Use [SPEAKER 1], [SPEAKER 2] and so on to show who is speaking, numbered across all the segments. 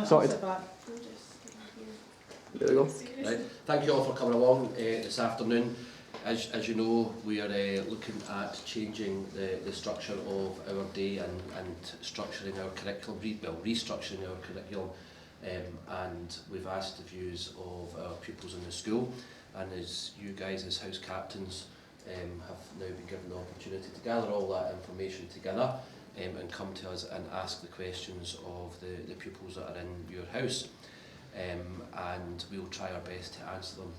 [SPEAKER 1] Sorted. There we go.
[SPEAKER 2] Right. Thank you all for coming along this afternoon. As you know, we are looking at changing the structure of our day and structuring our curriculum, restructuring our curriculum, and we've asked the views of our pupils in the school, and as you guys as house captains have now been given the opportunity to gather all that information together and come to us and ask the questions of the pupils that are in your house. And we'll try our best to answer them,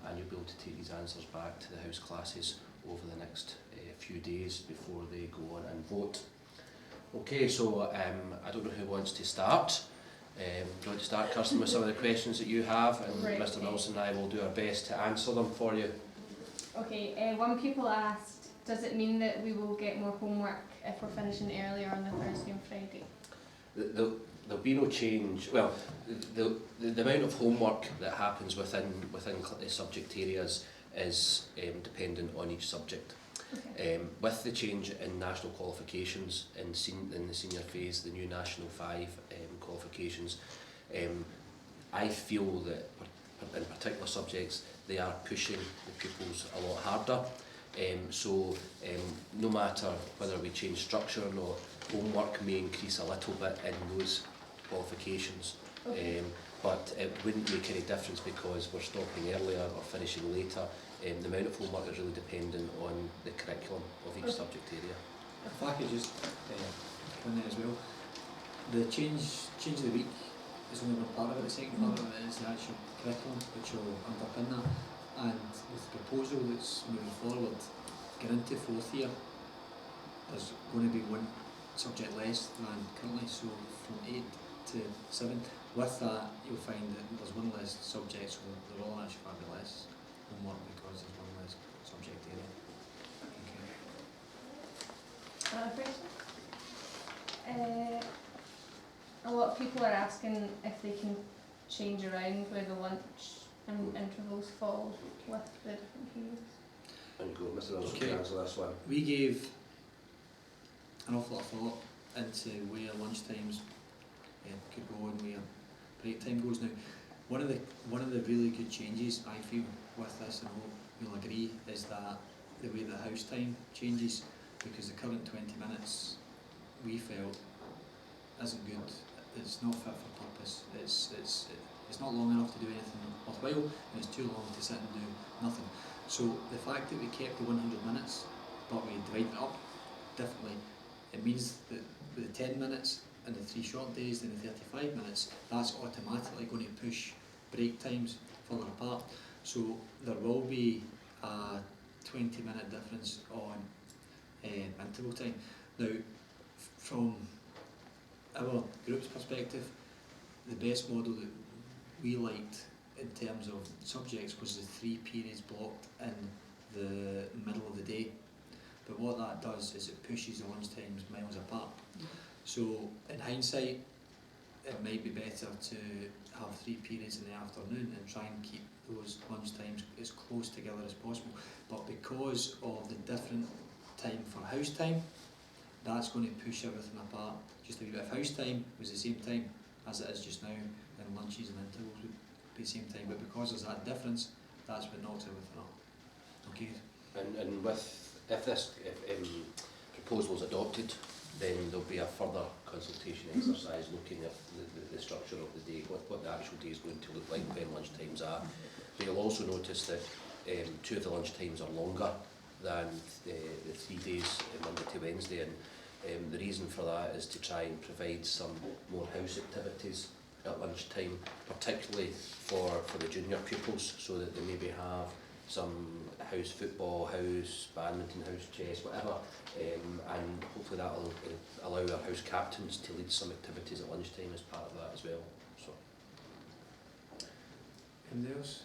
[SPEAKER 2] and you'll be able to take these answers back to the house classes over the next few days before they go on and vote. Okay, so I don't know who wants to start. Do you want to start, Kirsten, with some of the questions that you have, and right, Mr. Wilson and I will do our best to answer them for you.
[SPEAKER 3] Okay, one pupil asked, does it mean that we will get more homework if we're finishing earlier on the Thursday and Friday?
[SPEAKER 2] There'll be no change. Well, the amount of homework that happens within the subject areas is dependent on each subject. Okay. With the change in national qualifications in the senior phase, the new National 5 qualifications, I feel that in particular subjects they are pushing the pupils a lot harder. So no matter whether we change structure or not, homework may increase a little bit in those qualifications. Okay. But it wouldn't make any difference because we're stopping earlier or finishing later. The amount of homework is really dependent on the curriculum of each subject area.
[SPEAKER 4] If I could just come in there as well, the change of the week is only one part of it. The second part of it is the actual curriculum, which will underpin that. And with the proposal that's moving forward, getting into fourth year, there's going to be one subject less than currently, so from 8 to 7. With that, you'll find that there's one less subject, so they're all actually going to be less homework because there's one less subject area. Okay.
[SPEAKER 3] Another question? A lot of people are asking if they can change around where the lunch and intervals fall with the different periods.
[SPEAKER 2] And go, Mr. Wilson, can answer this one.
[SPEAKER 4] We gave an awful lot of thought into where lunch times could go and where break time goes. Now, one of the really good changes I feel with this, and I hope you'll agree, is that the way the house time changes, because the current 20 minutes we felt isn't good. It's not fit for purpose. It's not long enough to do anything worthwhile, and it's too long to sit and do nothing. So the fact that we kept the 100 minutes, but we divided it up differently, it means that with the 10 minutes and the 3 short days and the 35 minutes, that's automatically going to push break times further apart. So there will be a 20-minute difference on interval time. Now, from our group's perspective, the best model that we liked in terms of subjects was the 3 periods blocked in the middle of the day. But what that does is it pushes the lunch times miles apart. So in hindsight, it might be better to have 3 periods in the afternoon and try and keep those lunch times as close together as possible. But because of the different time for house time, that's going to push everything apart just a wee bit. If house time was the same time as it is just now, then lunches and intervals would be the same time. But because there's that difference, that's what knocks everything up. Okay.
[SPEAKER 2] And if this proposal is adopted, then there'll be a further consultation exercise looking at the structure of the day, what the actual day is going to look like, when lunch times are. But you'll also notice that 2 of the lunch times are longer than the 3 days, Monday to Wednesday, and the reason for that is to try and provide some more house activities at lunchtime, particularly for the junior pupils, so that they maybe have some house football, house badminton, house chess, whatever, and hopefully that will allow our house captains to lead some activities at lunchtime as part of that as well. So.
[SPEAKER 4] Anything else?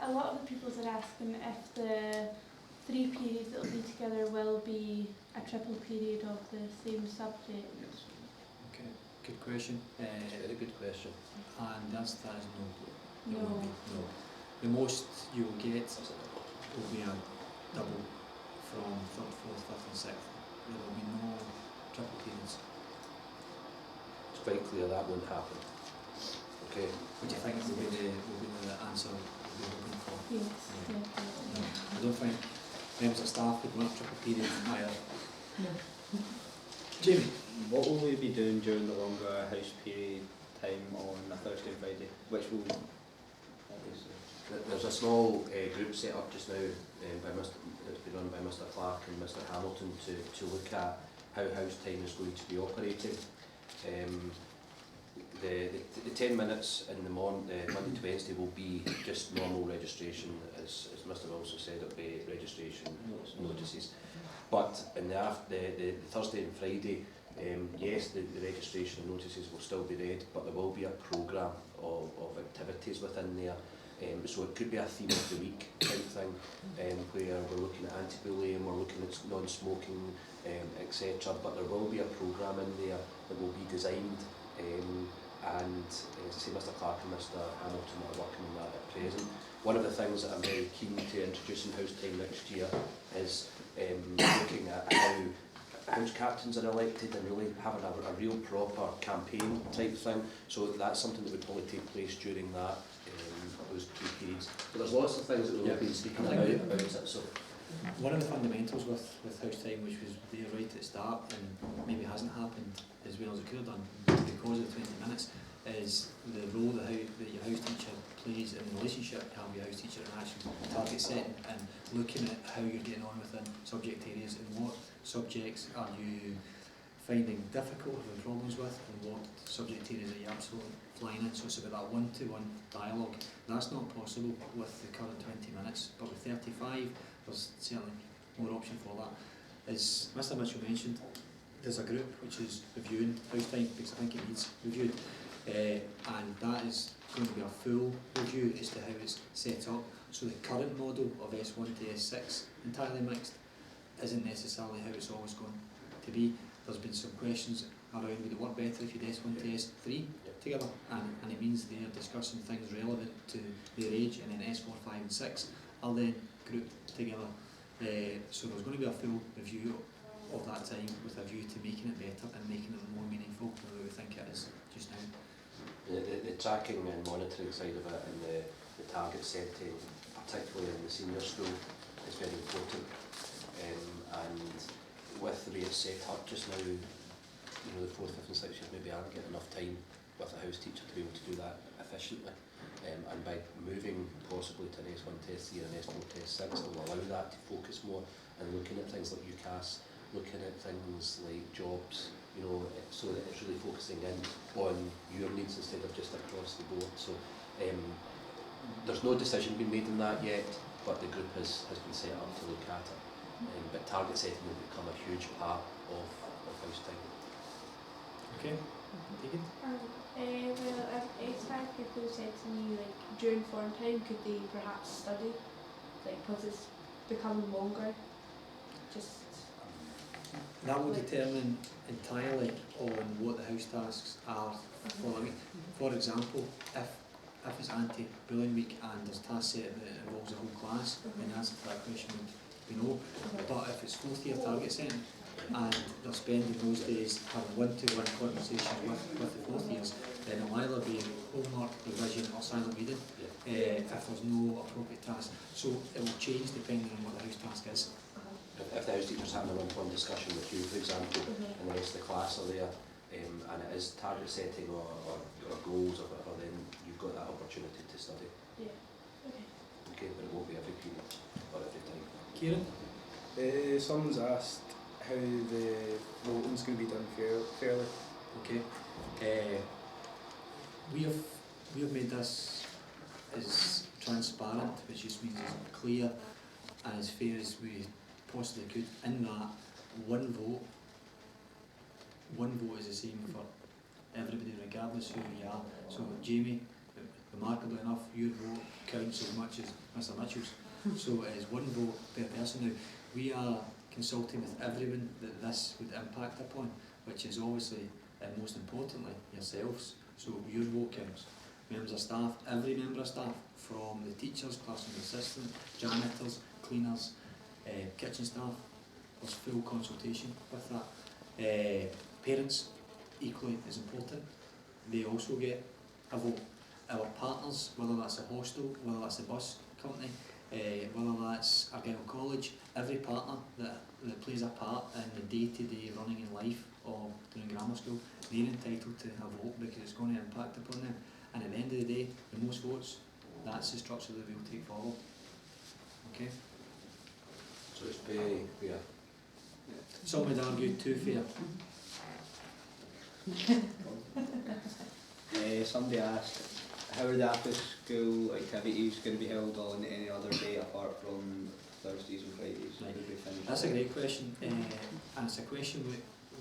[SPEAKER 5] A lot of the people are asking if the 3 periods that will be together will be a triple period of the same subject.
[SPEAKER 4] Yes. Okay, good question.
[SPEAKER 2] Very good question.
[SPEAKER 4] And that is no.
[SPEAKER 5] No.
[SPEAKER 4] No. The most you will get will be a double from 3rd, 4th, 5th and 6th. There will be no triple periods.
[SPEAKER 2] quite clear that won't happen. Okay.
[SPEAKER 4] What do you think will be the answer we'll be looking for?
[SPEAKER 5] Yes,
[SPEAKER 4] Yeah.
[SPEAKER 5] definitely.
[SPEAKER 4] I don't think members of staff would want triple period either. Jamie?
[SPEAKER 1] What will we be doing during the longer house period time on a Thursday and Friday? Which will obviously...
[SPEAKER 2] There's a small group set up just now it's been run by Mr Clark and Mr Hamilton to look at how house time is going to be operating. The 10 minutes in the Monday to Wednesday will be just normal registration, as Mr Wilson said, it'll be registration notices. But in the Thursday and Friday, yes, the registration notices will still be read, but there will be a programme of activities within there. So it could be a theme of the week type thing, where we're looking at anti-bullying, we're looking at non-smoking, etc. But there will be a programme in there that will be designed, and as I say, Mr Clark and Mr Hamilton are working on that at present. One of the things that I'm very keen to introduce in house time next year is looking at how house captains are elected and really having a real proper campaign type thing. So that's something that would probably take place during that those 2 periods. But there's lots of things that we'll be speaking about it. So
[SPEAKER 4] one of the fundamentals with house time, which was there right at the start and maybe hasn't happened as well as it could have done because of the 20 minutes, is the role that your house teacher plays in the relationship you have with your house teacher and actual target setting, and looking at how you're getting on within subject areas and what subjects are you finding difficult, having problems with, and what subject areas are you absolutely flying in. So it's about that one-to-one dialogue. That's not possible with the current 20 minutes, but with 35 there's certainly more option for that. As Mr Mitchell mentioned, there's a group which is reviewing house time because I think it needs reviewed, and that is going to be a full review as to how it's set up. So the current model of S1 to S6 entirely mixed isn't necessarily how it's always going to be. There's been some questions around would it work better if you did S1 to S3 together, and it means they're discussing things relevant to their age, and then S4, 5 and 6 are then grouped together. So there's going to be a full review of that time with a view to making it better and making it more meaningful than we think it is just now.
[SPEAKER 2] the tracking and monitoring side of it and the target setting, particularly in the senior school, is very important. And with the way it's set up just now, the 4th, 5th and 6th years maybe aren't getting enough time with a house teacher to be able to do that efficiently. And by moving possibly to an S1 test 3 and an S4 test 6, it will allow that to focus more and looking at things like UCAS, looking at things like jobs, so that it's really focusing in on your needs instead of just across the board. So there's no decision being made on that yet, but the group has been set up to look at it. But target setting will become a huge part of house time.
[SPEAKER 4] Okay, Tegan?
[SPEAKER 5] Well, if 5 people said to me, like, during form time, could they perhaps study? Like, because it's becoming longer?
[SPEAKER 4] That will determine entirely on what the house tasks are. For example, if it's anti-bullying week and there's task set that involves the whole class, then the answer to that question would be no. But if it's 4th year target setting and they're spending those days having one-to-one conversations with the 4th years, then it'll either be homework, revision or silent reading if there's no appropriate task. So it will change depending on what the house task is.
[SPEAKER 2] If the house teacher's having a one-to-one discussion with you, for example, and the rest of the class are there, and it is target setting or goals or whatever, then you've got that opportunity to study.
[SPEAKER 5] Yeah. Okay.
[SPEAKER 2] Okay, but it won't be every period or every time.
[SPEAKER 4] Kieran?
[SPEAKER 1] Someone's asked how the voting's going to be done fairly.
[SPEAKER 4] Okay. We have made this as transparent, which just means as clear and as fair as we possibly could, in that one vote is the same for everybody regardless who you are. So Jamie, remarkably enough, your vote counts as much as Mr Mitchell's. So it is one vote per person. Now, we are consulting with everyone that this would impact upon, which is obviously and most importantly yourselves. So your vote counts. Members of staff, every member of staff, from the teachers, classroom assistant, janitors, cleaners, kitchen staff, there's full consultation with that. Parents, equally as important. They also get a vote. Our partners, whether that's a hostel, whether that's a bus company, whether that's a girl college, every partner that plays a part in the day-to-day running in life of doing grammar school, they're entitled to a vote because it's going to impact upon them. And at the end of the day, the most votes, that's the structure that we'll take forward. Okay?
[SPEAKER 2] So it's very fair.
[SPEAKER 4] Some would argue too fair.
[SPEAKER 1] Somebody asked, how are the after school activities going to be held on any other day apart from Thursdays and Fridays?
[SPEAKER 4] Right.
[SPEAKER 1] Did we finish
[SPEAKER 4] That's a
[SPEAKER 1] that?
[SPEAKER 4] great question, and it's a question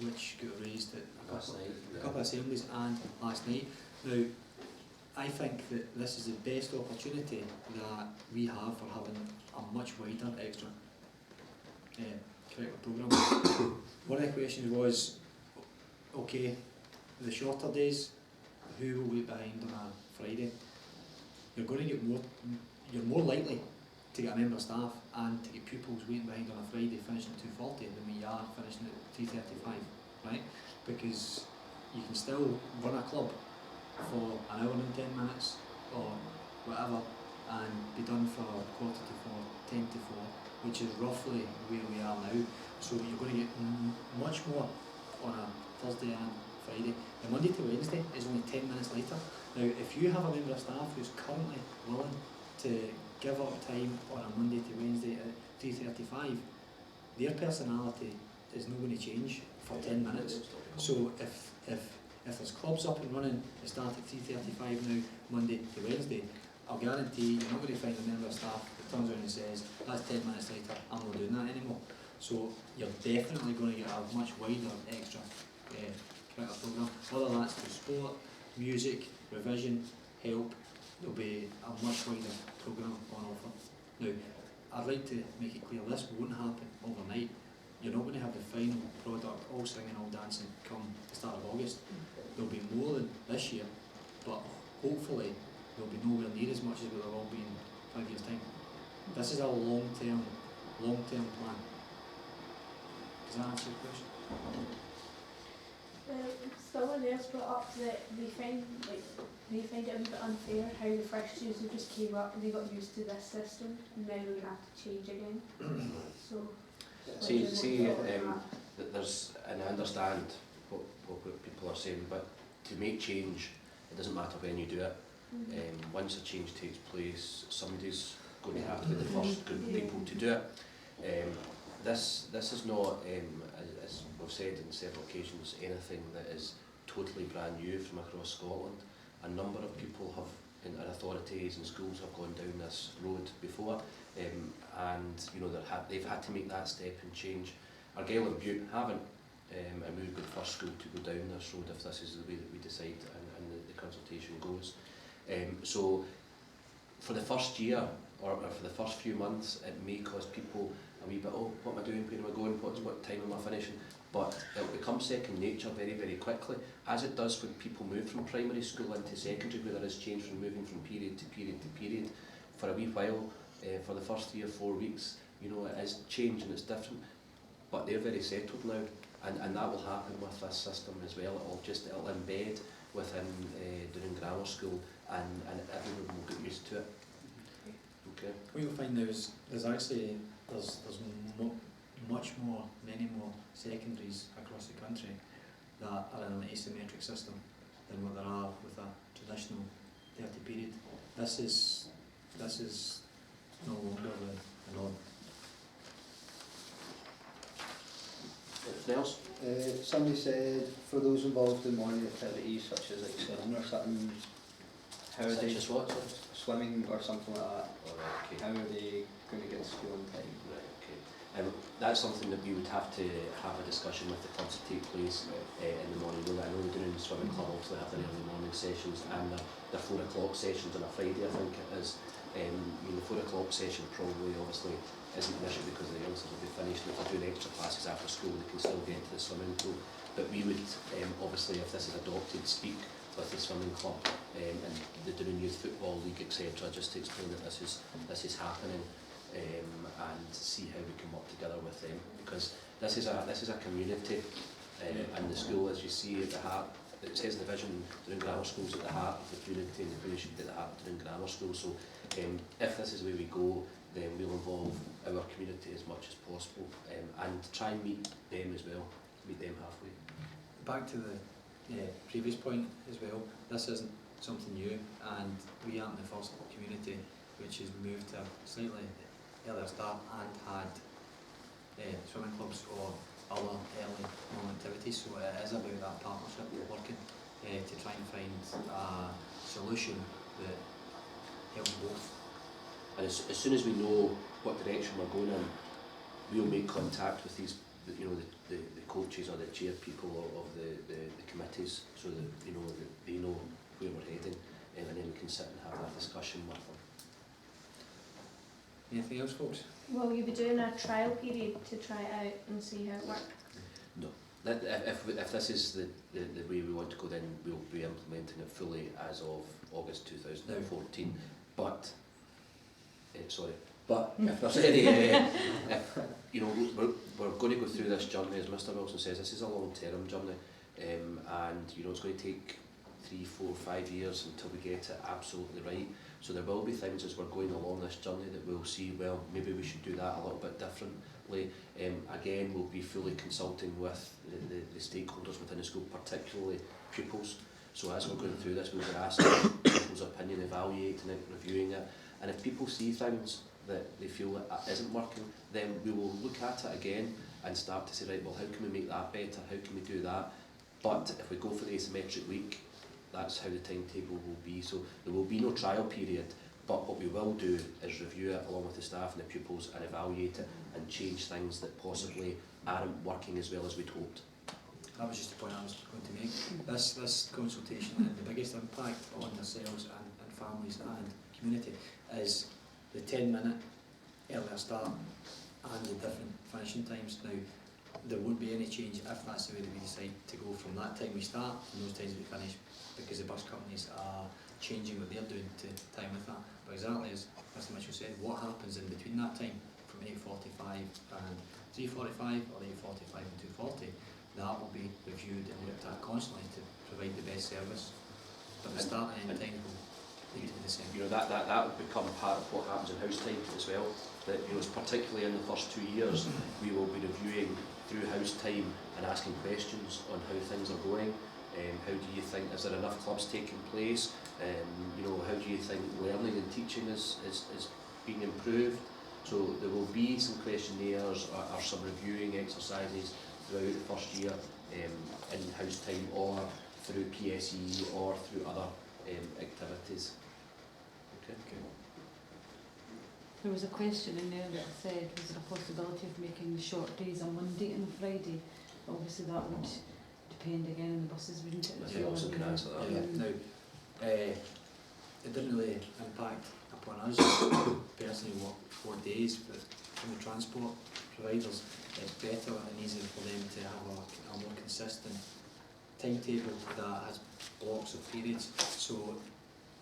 [SPEAKER 4] which got raised at
[SPEAKER 2] Last night.
[SPEAKER 4] a couple of assemblies and last night. Now, I think that this is the best opportunity that we have for having a much wider extra curricular programme. One of the questions was, okay, the shorter days, who will wait behind on a Friday? You're going to get you're more likely to get a member of staff and to get pupils waiting behind on a Friday finishing at 2:40 than we are finishing at 3:35, right? Because you can still run a club for an hour and 10 minutes or whatever and be done for 4:45, 4:50, which is roughly where we are now. So you're going to get much more on a Thursday and Friday. The Monday to Wednesday is only 10 minutes later. Now, if you have a member of staff who's currently willing to give up time on a Monday to Wednesday at 3:35, their personality is not going to change for 10 minutes. So if there's clubs up and running that start at 3:35 now, Monday to Wednesday, I'll guarantee you're not going to find a member of staff that turns around and says, that's 10 minutes later, I'm not doing that anymore. So you're definitely going to get a much wider extra curricular programme, whether that's through sport, music, revision, help. There'll be a much wider programme on offer. Now, I'd like to make it clear this won't happen overnight. You're not going to have the final product all singing, all dancing come the start of August. There'll be more than this year, but hopefully there'll be nowhere near as much as we'll all be in 5 years' time. This is a long-term plan. Does that answer your question?
[SPEAKER 5] Someone else brought up that they find it a bit unfair how the first years who just came up and they got used to this system and now they're going to have to change again. So,
[SPEAKER 2] There's, and I understand what people are saying, but to make change, it doesn't matter when you do it. Once a change takes place, somebody's going to have to be the first group of people to do it. This is not, as we've said on several occasions, anything that is totally brand new from across Scotland. A number of people have, and authorities and schools have gone down this road before, and you know they've had to make that step and change. Argyll and Bute haven't, and we would be the first school to go down this road if this is the way that we decide and the consultation goes. So for the first year or for the first few months, it may cause people a wee bit, oh, what am I doing, where am I going, what time am I finishing? But it will become second nature very, very quickly, as it does when people move from primary school into secondary, where there is change from moving from period to period to period. For a wee while, for the first 3 or 4 weeks, you know, it is change and it's different, but they're very settled now, and that will happen with this system as well. It'll embed within doing grammar school, and everyone will get used to it. Okay.
[SPEAKER 4] What you'll find now is there's many more secondaries across the country that are in an asymmetric system than what there are with a traditional 30 period. This is no longer the norm.
[SPEAKER 2] Anything else?
[SPEAKER 1] Somebody said for those involved in morning activities such as like swimming or something, how are they swimming or something like that?
[SPEAKER 2] Alright, okay.
[SPEAKER 1] How are they going to get to school on time?
[SPEAKER 2] Right, okay. That's something that we would have to have a discussion with the clubs to take place in the morning. I know they're doing the swimming club, obviously have their early morning sessions and the 4 o'clock sessions on a Friday, I think it is. I mean, the 4 o'clock session probably obviously isn't an issue because the youngsters will be finished, and if they're doing extra classes after school they can still get to the swimming pool. But we would obviously, if this is adopted, speak with the swimming club and the Doon Youth Football League, etc., just to explain that this is happening, and see how we can work together with them, because this is a community And the school, as you see at the heart, it says in the vision, Doon Grammar School's at the heart of the community, and the community should be at the heart of Doon Grammar School. So if this is the way we go, then we'll involve our community as much as possible, and try and meet them as well, meet them halfway.
[SPEAKER 4] Back to the previous point as well, this isn't something new, and we aren't the first community which has moved to a slightly earlier start and had swimming clubs or other early morning activities. So it is about that partnership working to try and find a solution that helps both.
[SPEAKER 2] And as soon as we know what direction we're going in, we'll make contact with these, you know, the coaches or the chair people of the committees, so that you know that they know where we're heading, and then we can sit and have that discussion with them.
[SPEAKER 4] Anything else, folks?
[SPEAKER 3] Will you be doing a trial period to try it out and see how it works?
[SPEAKER 2] No. If this is the way we want to go, then we'll be implementing it fully as of August 2014. But if there's any, if, you know, we're going to go through this journey, as Mr. Wilson says, this is a long-term journey, and you know it's going to take 3, 4, 5 years until we get it absolutely right. So there will be things as we're going along this journey that we'll see, well, maybe we should do that a little bit differently. Again, we'll be fully consulting with the stakeholders within the school, particularly pupils. So as we're going through this, we'll be asking people's opinion, evaluating it, reviewing it. And if people see things that they feel that isn't working, then we will look at it again and start to say, right, well, how can we make that better? How can we do that? But if we go for the asymmetric week, that's how the timetable will be. So there will be no trial period, but what we will do is review it along with the staff and the pupils and evaluate it and change things that possibly aren't working as well as we'd hoped.
[SPEAKER 4] That was just the point I was going to make. This consultation had the biggest impact on yourselves and families and community is the 10-minute earlier start and the different finishing times. Now, there won't be any change if that's the way that we decide to go from that time we start and those times we finish, because the bus companies are changing what they're doing to time with that. But exactly as Mr. Mitchell said, what happens in between that time from 8:45 and 3:45 or 8:45 and 2:40, that will be reviewed and looked at constantly to provide the best service. But the start and end time will need to be the same.
[SPEAKER 2] You know, that will become part of what happens in house time as well. That, you know, particularly in the first 2 years, we will be reviewing through house time and asking questions on how things are going. How do you think, is there enough clubs taking place? You know, how do you think learning and teaching is being improved? So there will be some questionnaires or some reviewing exercises throughout the first year in house time or through PSE or through other activities. Okay.
[SPEAKER 6] There was a question in there that said, was there a possibility of making the short days a Monday and a Friday? Obviously that would depend again on the buses, wouldn't it?
[SPEAKER 2] Yeah, also can answer that.
[SPEAKER 4] Yeah. Now, it didn't really impact upon us personally what 4 days, but from the transport providers, it's better and easier for them to have a more consistent timetable that has blocks of periods. So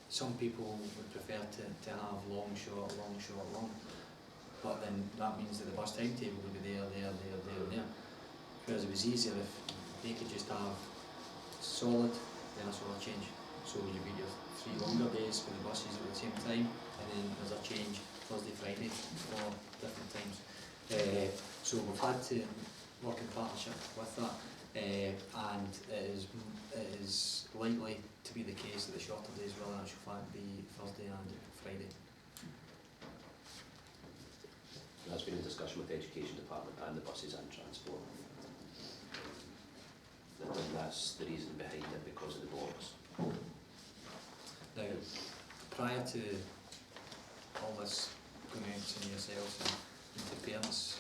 [SPEAKER 4] some people would prefer to have long, short, long. But then that means that the bus timetable would be there, and there. Whereas it was easier if they could just have solid, then a solid change. So you get your 3 longer days for the buses at the same time, and then there's a change Thursday, Friday for different times. So we've had to work in partnership with that, and it is likely to be the case that the shorter days will in actual fact be Thursday and Friday.
[SPEAKER 2] That's been a discussion with the Education Department and the buses and transport. And that's the reason behind it, because of the blocks.
[SPEAKER 4] Now, prior to all this going out to yourselves and to parents,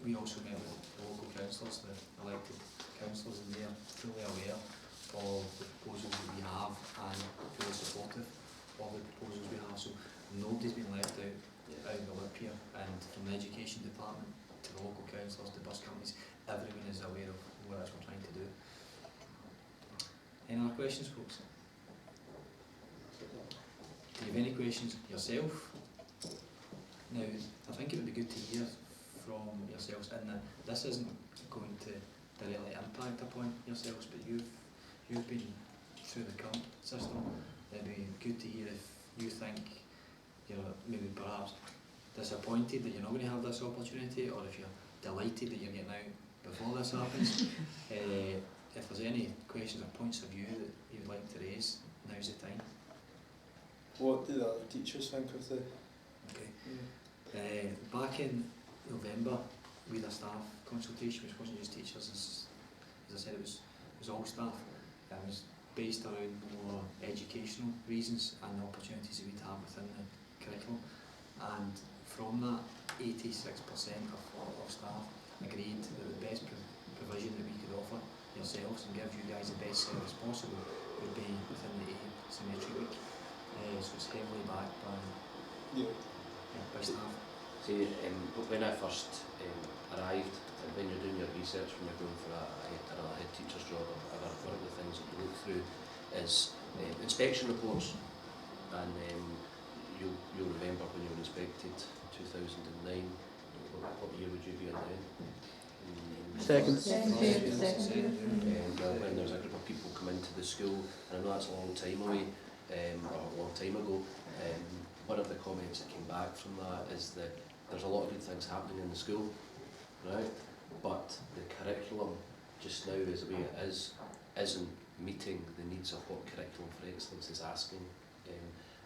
[SPEAKER 4] we also met with the local councillors, the elected councillors, and they are fully aware of the proposals that we have and fully supportive of the proposals we have. So nobody's been left out of the loop here, and from the Education Department to the local councillors to bus companies, everyone is aware of what we're trying to do. Any other questions, folks? Do you have any questions yourself? Now, I think it would be good to hear from yourselves, and that this isn't going to directly impact upon yourselves, but you've been through the current system. It'd be good to hear if you think you're maybe perhaps disappointed that you're not going to have this opportunity, or if you're delighted that you're getting out before this happens. If there's any questions or points of view that you'd like to raise, now's the time.
[SPEAKER 7] What do the other teachers think of the...
[SPEAKER 4] Okay. Back in November, we had a staff consultation, which wasn't just teachers, as I said, it was all staff. It was based around more educational reasons and the opportunities that we'd have within the curriculum. And from that, 86% of staff agreed that the best provision that we could offer yourselves and give you guys the best service possible would be within the asymmetry week. So it's heavily backed by staff.
[SPEAKER 2] See, when I first arrived, and when you're doing your research, when you're going for a head teacher's job or whatever, one of the things that you look through is inspection reports. And you'll remember when you were inspected 2009, what year would you be in then?
[SPEAKER 1] Second.
[SPEAKER 2] When there's a group of people come into the school, and I know that's a long time away, or a long time ago, one of the comments that came back from that is that there's a lot of good things happening in the school, right? But the curriculum just now, as the way it is, isn't meeting the needs of what Curriculum for Excellence is asking,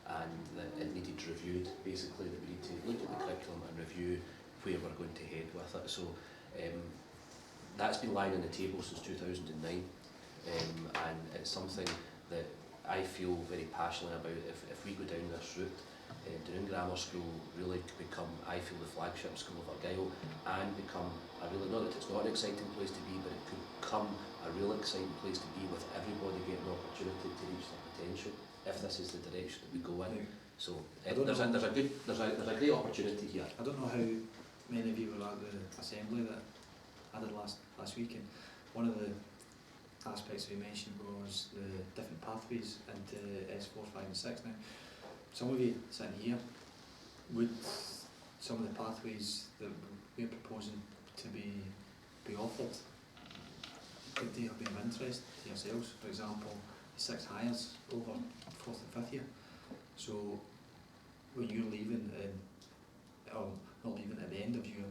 [SPEAKER 2] and that it needed reviewed. Basically, that we need to look at the curriculum and review where we're going to head with it. So that's been lying on the table since 2009, and it's something that I feel very passionately about. If we go down this route, Doon Grammar School really could become, I feel, the flagship school of Argyll, and become a really, not that it's not an exciting place to be, but it could become a real exciting place to be, with everybody getting an opportunity to reach their potential, if this is the direction that we go in. So there's a great opportunity here.
[SPEAKER 4] I don't know how many of you were at the assembly that I did last week, and one of the aspects we mentioned was the different pathways into S4, 5 and 6 now. Some of you sitting here, would some of the pathways that we're proposing to be offered, could they have been of interest to yourselves? For example, 6 hires over 4th and 5th year. So when you're leaving, or not leaving at the end of your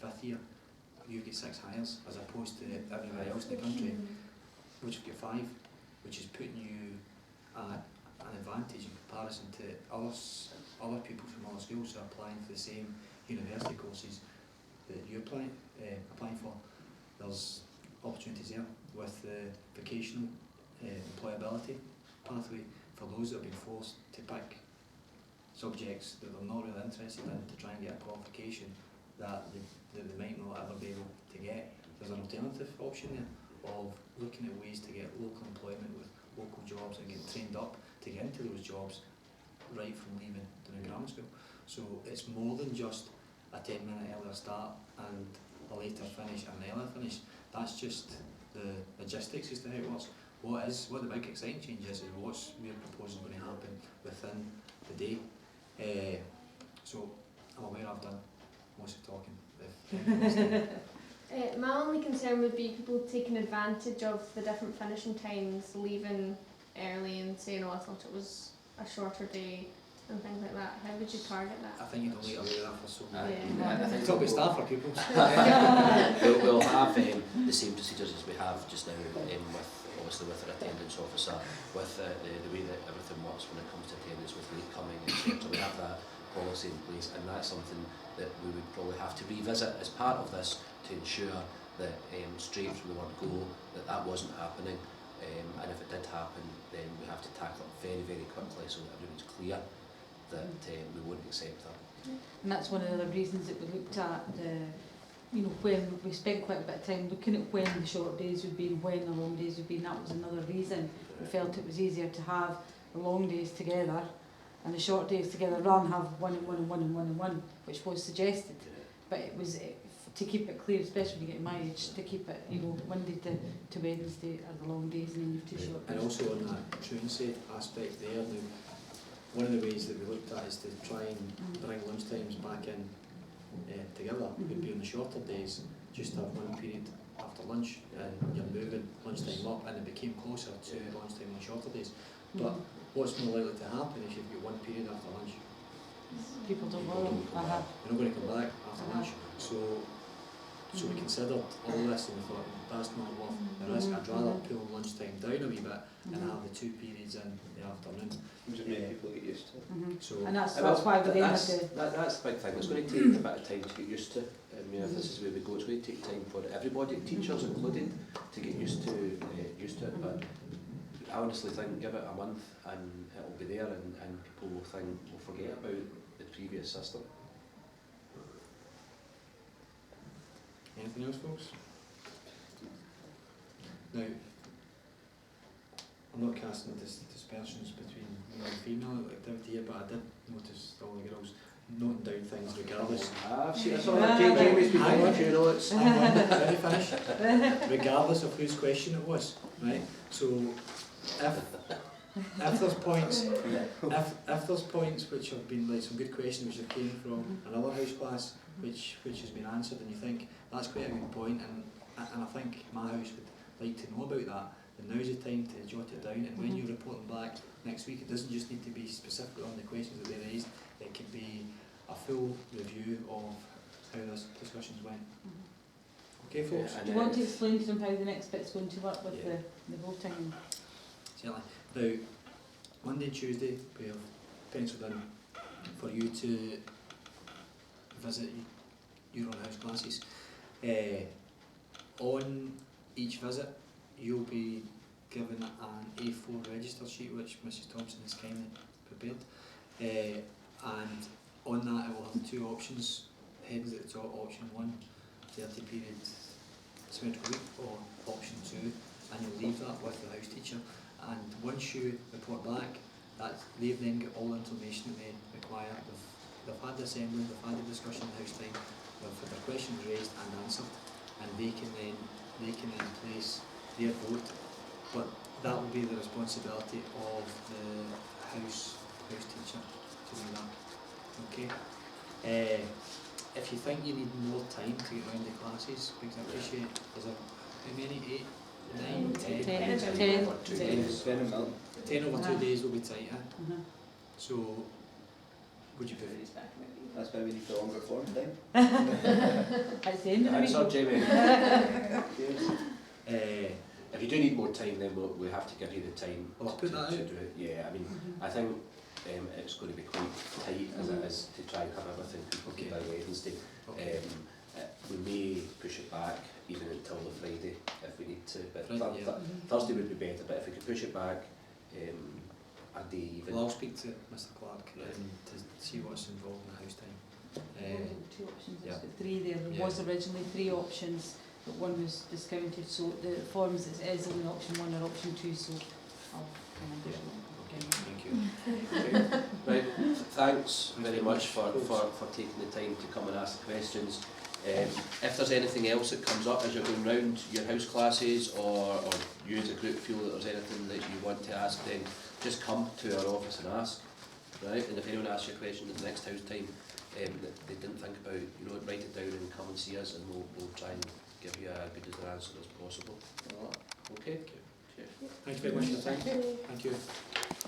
[SPEAKER 4] 5th year, you get 6 hires, as opposed to everywhere else in the country, which would get 5, which is putting you at an advantage in comparison to other people from other schools who are applying for the same university courses that you're applying for. There's opportunities there with the vocational employability pathway for those that have been forced to pick subjects that they're not really interested in to try and get a qualification that they might not ever be able to get. There's an alternative option there of looking at ways to get local employment with local jobs and getting trained up to get into those jobs right from leaving Doon Grammar School. So it's more than just a 10-minute earlier start and a later finish and an earlier finish. That's just the logistics as to how it works. What the big exciting change is what we're proposing going to happen within the day. So I'm aware I've done most of the talking.
[SPEAKER 3] My only concern would be people taking advantage of the different finishing times, leaving early and saying, oh, I thought it was a shorter day and things like that. How would you target that?
[SPEAKER 4] I think you don't need to do that for so many.
[SPEAKER 3] Yeah.
[SPEAKER 2] I think
[SPEAKER 4] Talk about staff or people.
[SPEAKER 2] we'll have the same procedures as we have just now, with our attendance officer, with the way that everything works when it comes to attendance, with late coming, etc. We have that policy in place, and that's something that we would probably have to revisit as part of this to ensure that straight from the word go that wasn't happening, and if it did happen, then we have to tackle it very, very quickly so that everyone's clear that we wouldn't accept that.
[SPEAKER 6] And that's one of the reasons that we looked at when we spent quite a bit of time looking at when the short days would be and when the long days would be, and that was another reason we felt it was easier to have the long days together and the short days together rather than have one and one and one and one and one, which was suggested. But it was to keep it clear, especially when you get to my age, to keep it, Monday to Wednesday are the long days and then you have 2 short days.
[SPEAKER 4] And also on that truancy aspect there, one of the ways that we looked at is to try and bring lunchtimes back in together. Would be on the shorter days, just have one period after after lunch, and you're moving lunchtime up, and it became closer to lunchtime on shorter days. But what's more likely to happen if you've got one period after lunch?
[SPEAKER 6] People don't
[SPEAKER 2] People
[SPEAKER 6] bother.
[SPEAKER 2] don't come back.
[SPEAKER 4] You're not going to come back after lunch. So we considered all this and we thought that's not worth the risk. I'd rather pull lunchtime down a wee bit and have the 2 periods in the afternoon.
[SPEAKER 1] Just make people get used to it.
[SPEAKER 4] So
[SPEAKER 6] And that's why we're aiming to.
[SPEAKER 2] That's the big thing. It's going to take a bit of time to get used to. If this is where we go, it's going to take time for everybody, teachers included, to get used to it. But I honestly think give it a month and it'll be there, and people will forget about the previous system.
[SPEAKER 4] anything else, folks? Now, I'm not casting dispersions between male and female activity here, but I did notice all the girls noting down things regardless.
[SPEAKER 2] I've seen this on Jamie's been doing a few notes.
[SPEAKER 4] Let me finish. Regardless of whose question it was, right? So, if there's points, if there's points which have been like some good questions which have came from another house class which has been answered, and you think that's quite a good point, and I think my house would like to know about that, then now's the time to jot it down. And when you report them back next week, it doesn't just need to be specifically on the questions that they raised. It could be a full review of how this discussions went. Okay, folks.
[SPEAKER 6] Do you want to explain to them how the next bit's going to work with the voting?
[SPEAKER 4] Certainly. Now, Monday and Tuesday we have penciled in for you to visit your own house classes. On each visit you'll be given an A4 register sheet which Mrs Thompson has kindly prepared, and on that it will have two options, headings at the top. Option 1, 30 period symmetrical week, or option 2, and you'll leave that with the house teacher. And once you report back, they've then got all the information that they require. They've had the assembly, they've had the discussion in house time, they've had their questions raised and answered, and they can then place their vote. But that will be the responsibility of the house teacher to do that. Okay. If you think you need more time to get around the classes, because I appreciate there's how many? 8, 9, 10? 10 over 2 days will be tight, So, would you prefer?
[SPEAKER 1] That's why we need the longer form time.
[SPEAKER 6] At the end of the
[SPEAKER 2] Thanks,
[SPEAKER 6] week.
[SPEAKER 2] Jamie. If you do need more time, then we have to give you the time
[SPEAKER 4] Put that
[SPEAKER 2] to
[SPEAKER 4] out.
[SPEAKER 2] do it. Yeah, I mean, I think it's going to be quite tight as it is to try and have everything completed by Wednesday.
[SPEAKER 4] Okay.
[SPEAKER 2] We may push it back even until the Friday if we need to, but
[SPEAKER 4] Friday,
[SPEAKER 2] Thursday would be better. But if we could push it back a day even.
[SPEAKER 4] Well, I'll speak to Mr Clark to see what's involved in the house time.
[SPEAKER 6] 2 options,
[SPEAKER 4] yeah.
[SPEAKER 6] there's 3 there. There was originally 3 options, but 1 was discounted, so the forms it is only option 1 or option 2, so I'll
[SPEAKER 4] Thank you.
[SPEAKER 2] Right, thanks very much for taking the time to come and ask the questions. If there's anything else that comes up as you're going round your house classes, or you as a group feel that there's anything that you want to ask, then just come to our office and ask. Right? And if anyone asks you a question at the next house time that they didn't think about, write it down and come and see us, and we'll try and give you a good answer as possible. Okay? Cheers.
[SPEAKER 4] Thank you very much for your time. Thank you.